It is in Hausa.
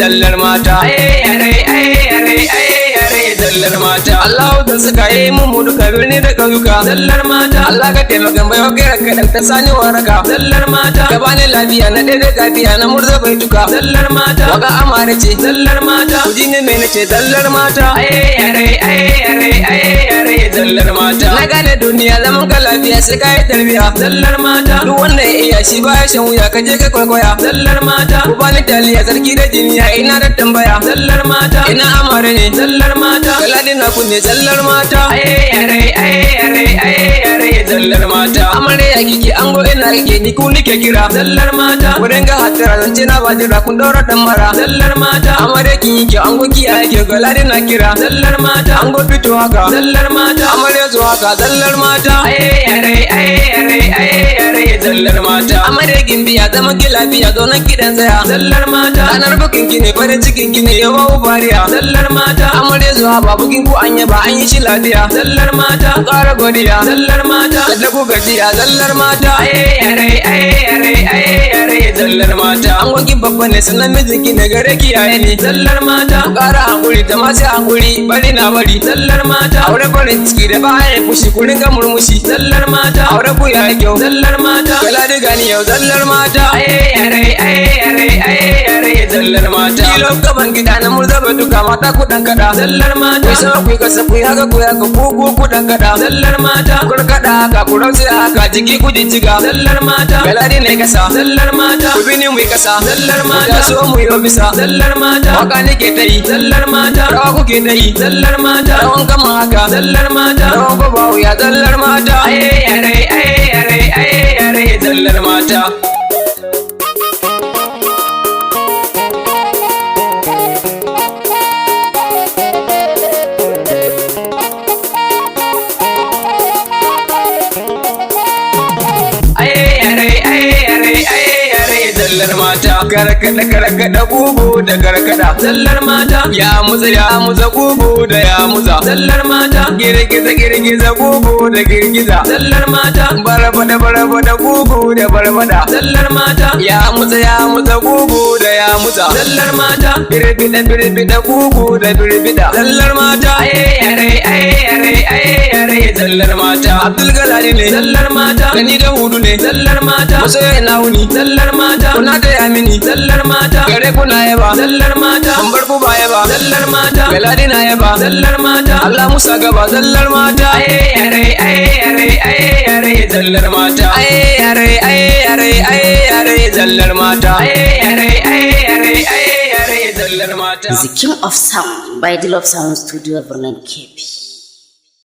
zallar mata zallar mata Allah da suka yi mu duka birni da ƙauyuka zallar mata Allah ka taimaka bai wakil kadan ta sani waraka zallar mata ka bani lafiya na dai gafiya na murza bai tuka zallar mata waka amare ce zallar mata kuji ne mai nace zallar mata zallar mata na gane duniya zaman ka lafiya sai ka yi tarbiya zallar mata duk wanda ya iya shi ba ya shan wuya ka je ka kwaikwaya zallar mata ku bani taliya sarki da jiniya ina da tambaya zallar mata ina amare ne zallar mata kaladi na kunne zallar mata zallar mata amare ya kike ango ina kike ni ku nike kira zallar mata wurin ga hatara zance na bajira kun daura dan mara zallar mata amare kin yake ango ki yake kaladi na kira zallar mata ango fito haka zallar mata amare zo haka zallar mata zallar mata amare gimbiya zama ki lafiya zo nan kidan tsaya zallar mata ranar bukin ki ne farin cikin ki ne yawa fariya zallar mata amare zo ba bukin ku anya ba an yi shi lafiya zallar mata ƙara godiya zallar mata kada ku gajiya zallar mata zallar mata an gogi babba ne sannan mijinki ne gare ki yaye ne zallar mata ƙara hankuri ta masu hankuri bari na bari zallar mata aure farin ciki da baya fushi ku ringa murmushi zallar mata aure ku yayi kyau zallar mata kala da gani yau zallar mata zallar mata kilo gaban gida na murza bai duka mata ku dan kada zallar mata ku sa ku kasa ku yaga ku yaga ku dan kada zallar mata kur kada haka ku rausi haka jiki ku jijjiga zallar mata galadi ne kasa zallar mata ku bini mu kasa zallar mata so mu yo bisa zallar mata waka ne ke tayi zallar mata rawa ku ke tayi zallar mata rawan kama haka zallar mata rawan ko bawo ya zallar mata zallar mata zallar mata karkada bubu da karkada zallar mata ya muza bubu da ya muza zallar mata girgiza bubu da girgiza zallar mata barabada bubu da barbada zallar mata ya muza bubu da ya muza zallar mata birbida bubu da birbida zallar mata zallar mata Abdul Galani ne zallar mata gani da hudu ne zallar mata masoya ina wuni zallar mata kuna da yamini zallar mata gare kuna yaba zallar mata an bar ku ba yaba zallar mata Galani na yaba zallar mata Allah musa gaba zallar mata zallar mata zallar mata The King of Sound by the Love Sound Studio, Vernon Kepi.